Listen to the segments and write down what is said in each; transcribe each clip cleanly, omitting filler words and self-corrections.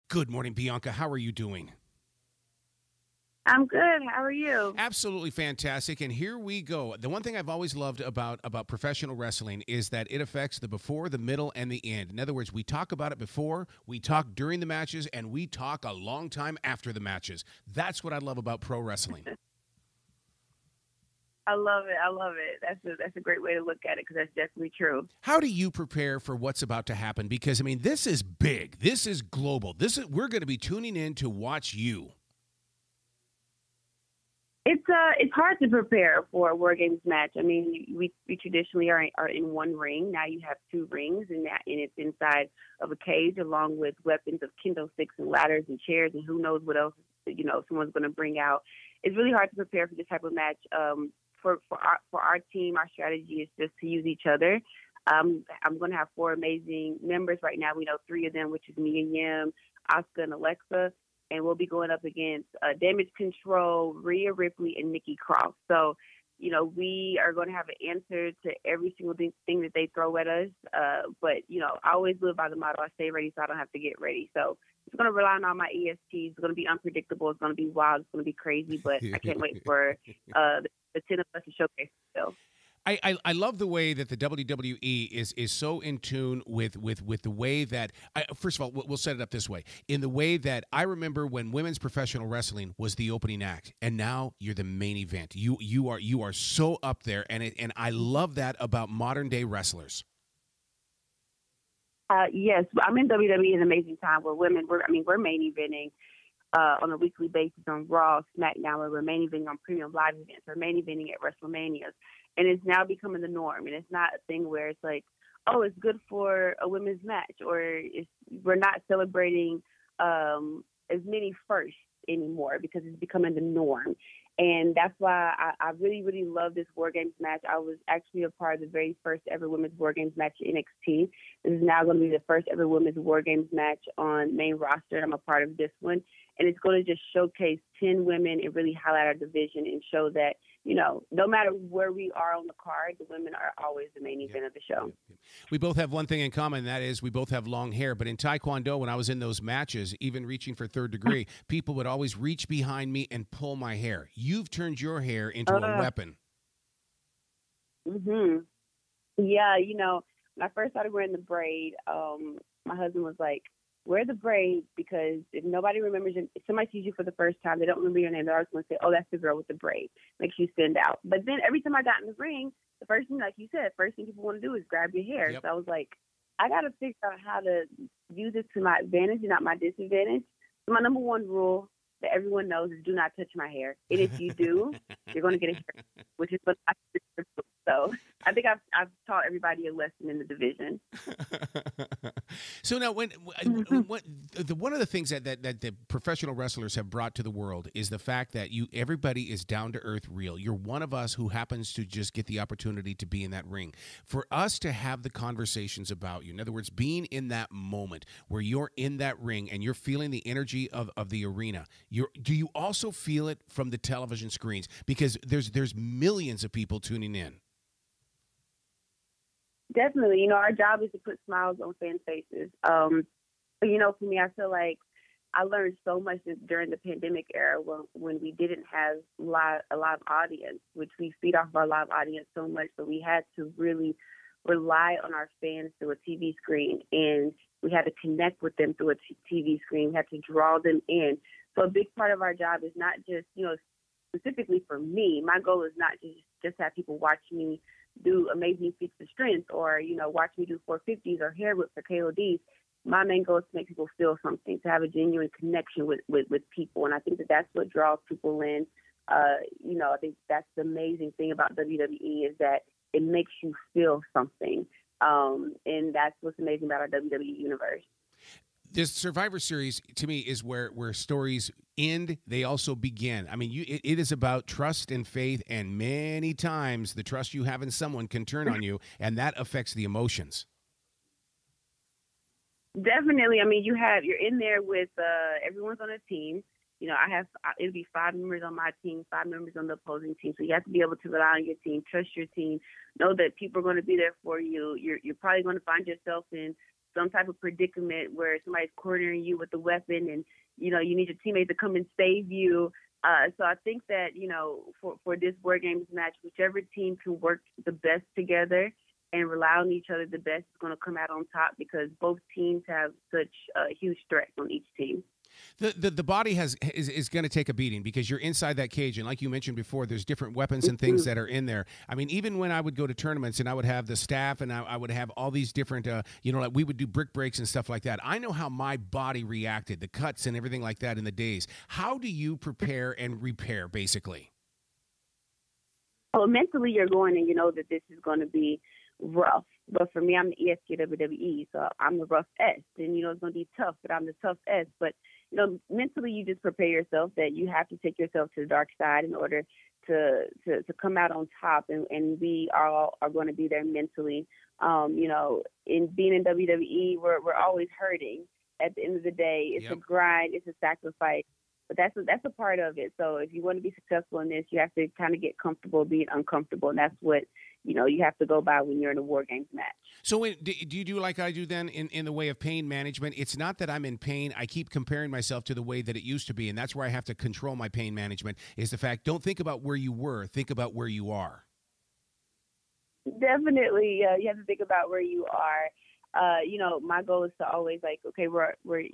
Good morning, Bianca. How are you doing? I'm good. How are you? Absolutely fantastic. And here we go. The one thing I've always loved about professional wrestling is that it affects the before, the middle, and the end. In other words, we talk about it before, we talk during the matches, and we talk a long time after the matches. That's what I love about pro wrestling. I love it. I love it. That's a great way to look at it because that's definitely true. How do you prepare for what's about to happen? Because I mean, this is big. This is global. We're going to be tuning in to watch you. It's hard to prepare for a War Games match. I mean, we traditionally are in one ring. Now you have two rings, and it's inside of a cage along with weapons of kendo sticks and ladders and chairs and who knows what else someone's going to bring out. It's really hard to prepare for this type of match. For our team, our strategy is just to use each other. I'm going to have four amazing members right now. We know three of them, which is me and Yim, Asuka, and Alexa. And we'll be going up against Damage Control, Rhea Ripley, and Nikki Cross. So, we are going to have an answer to every single thing that they throw at us. But, I always live by the motto, I stay ready so I don't have to get ready. So it's going to rely on all my ESTs. It's going to be unpredictable. It's going to be wild. It's going to be crazy. But I can't wait for the 10 of us to showcase themselves. I love the way that the WWE is so in tune with the way that first of all, we'll set it up this way. In the way that I remember when women's professional wrestling was the opening act, and now you're the main event. You are so up there, and I love that about modern day wrestlers. Yes, I'm in WWE an amazing time where women. We're main eventing on a weekly basis on Raw, SmackDown, where we're main eventing on premium live events. We're main eventing at WrestleManias. And it's now becoming the norm. And it's not a thing where it's like, oh, it's good for a women's match, or we're not celebrating as many firsts anymore because it's becoming the norm. And that's why I really, really love this War Games match. I was actually a part of the very first ever women's War Games match in NXT. This is now going to be the first ever women's War Games match on main roster, and I'm a part of this one. And it's going to just showcase 10 women and really highlight our division and show that, no matter where we are on the card, the women are always the main event of the show. We both have one thing in common, and that is we both have long hair. But in Taekwondo, when I was in those matches, even reaching for third degree, people would always reach behind me and pull my hair. You've turned your hair into a weapon. Mm-hmm. Yeah, when I first started wearing the braid, my husband was like, wear the braid because if nobody remembers you, if somebody sees you for the first time, they don't remember your name, they're always going to say, oh, that's the girl with the braid. Makes you stand out. But then every time I got in the ring, the first thing, like you said, first thing people want to do is grab your hair. Yep. So I was like, I got to figure out how to use it to my advantage and not my disadvantage. So my number one rule that everyone knows is do not touch my hair. And if you do, you're going to get a hair, which is what I do. So I think I've taught everybody a lesson in the division. So now, one of the things that the professional wrestlers have brought to the world is the fact that everybody is down to earth, real. You're one of us who happens to just get the opportunity to be in that ring. For us to have the conversations about you, in other words, being in that moment where you're in that ring and you're feeling the energy of the arena. Do you also feel it from the television screens? Because there's millions of people tuning in. Definitely. Our job is to put smiles on fans' faces. But, for me, I feel like I learned so much during the pandemic era when we didn't have a live audience, which we feed off our live audience so much, but we had to really rely on our fans through a TV screen, and we had to connect with them through a TV screen. We had to draw them in. So a big part of our job is not just, specifically for me, my goal is not just have people watch me do amazing feats of strength or, watch me do 450s or hair whips or KODs. My main goal is to make people feel something, to have a genuine connection with people. And I think that's what draws people in. I think that's the amazing thing about WWE is that it makes you feel something. And that's what's amazing about our WWE universe. This Survivor Series, to me, is where stories end, they also begin. I mean, it is about trust and faith, and many times the trust you have in someone can turn on you, and that affects the emotions. Definitely. I mean, you're in there with everyone's on a team. It'll be 5 members on my team, 5 members on the opposing team. So you have to be able to rely on your team, trust your team, know that people are going to be there for you. You're probably going to find yourself in some type of predicament where somebody's cornering you with a weapon and, you need your teammate to come and save you. So I think that, for this War Games match, whichever team can work the best together and rely on each other the best is going to come out on top, because both teams have such huge threats on each team. The body is going to take a beating because you're inside that cage, and like you mentioned before, there's different weapons and things that are in there. I mean, even when I would go to tournaments and I would have the staff and I would have all these different, like we would do brick breaks and stuff like that. I know how my body reacted, the cuts and everything like that in the days. How do you prepare and repair, basically? Well, mentally, you're going and you know that this is going to be rough. But for me, I'm the ESQ WWE, so I'm the rough S. And, it's going to be tough, but I'm the tough S. But, mentally, you just prepare yourself that you have to take yourself to the dark side in order to come out on top. And we all are going to be there mentally. In being in WWE, we're always hurting. At the end of the day, it's a grind, it's a sacrifice. But that's a part of it. So if you want to be successful in this, you have to kind of get comfortable being uncomfortable. And that's what, you have to go by when you're in a War Games match. So do you do like I do then in the way of pain management? It's not that I'm in pain. I keep comparing myself to the way that it used to be. And that's where I have to control my pain management, is the fact, don't think about where you were. Think about where you are. Definitely. You have to think about where you are. My goal is to always okay,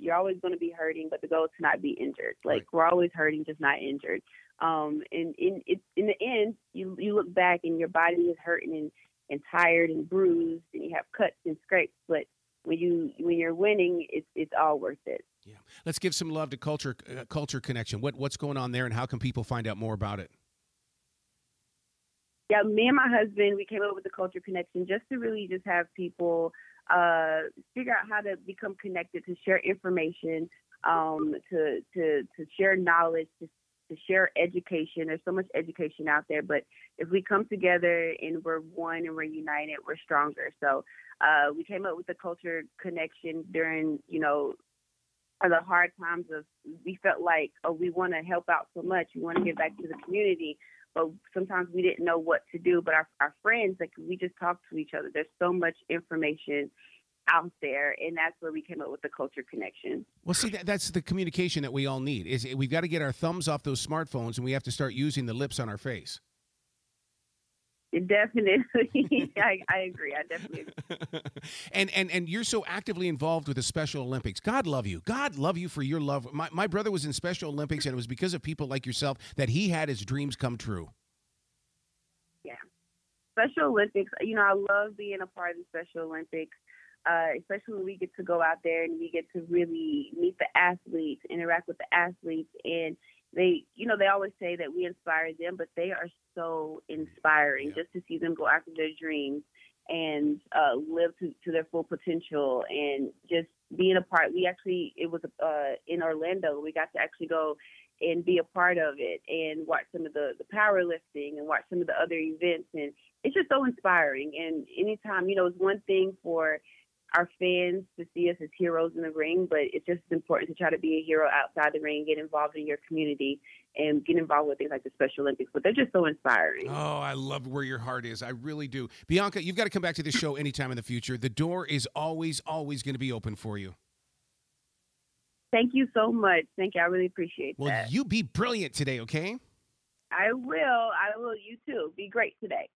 you're always going to be hurting, but the goal is to not be injured. We're always hurting, just not injured. And in the end, you look back and your body is hurting and tired and bruised, and you have cuts and scrapes. But when you're winning, it's all worth it. Yeah. Let's give some love to Culture Connection. What's going on there, and how can people find out more about it? Yeah, me and my husband, we came up with the Culture Connection just to really just have people figure out how to become connected, to share information, to share knowledge, to share education. There's so much education out there, but if we come together and we're one and we're united, we're stronger. So we came up with the Culture Connection during, the hard times we felt like, we want to help out so much. We want to give back to the community. But sometimes we didn't know what to do. But our friends, we just talk to each other. There's so much information out there, and that's where we came up with the Culture Connection. Well, see, that's the communication that we all need. We've got to get our thumbs off those smartphones, and we have to start using the lips on our face. Definitely. I agree. I definitely agree. And you're so actively involved with the Special Olympics. God love you. God love you for your love. My brother was in Special Olympics, and it was because of people like yourself that he had his dreams come true. Yeah. Special Olympics, I love being a part of the Special Olympics, especially when we get to go out there and we get to really meet the athletes, interact with the athletes, and they always say that we inspire them, but they are so inspiring just to see them go after their dreams and live to their full potential, and just being a part. It was in Orlando. We got to actually go and be a part of it and watch some of the powerlifting and watch some of the other events. And it's just so inspiring. And anytime, it's one thing for our fans to see us as heroes in the ring, but it's just important to try to be a hero outside the ring, get involved in your community, and get involved with things like the Special Olympics. But they're just so inspiring. Oh, I love where your heart is. I really do. Bianca, you've got to come back to this show anytime in the future. The door is always, always going to be open for you. Thank you so much. Thank you. I really appreciate that. Well, you be brilliant today, okay? I will. You too. Be great today.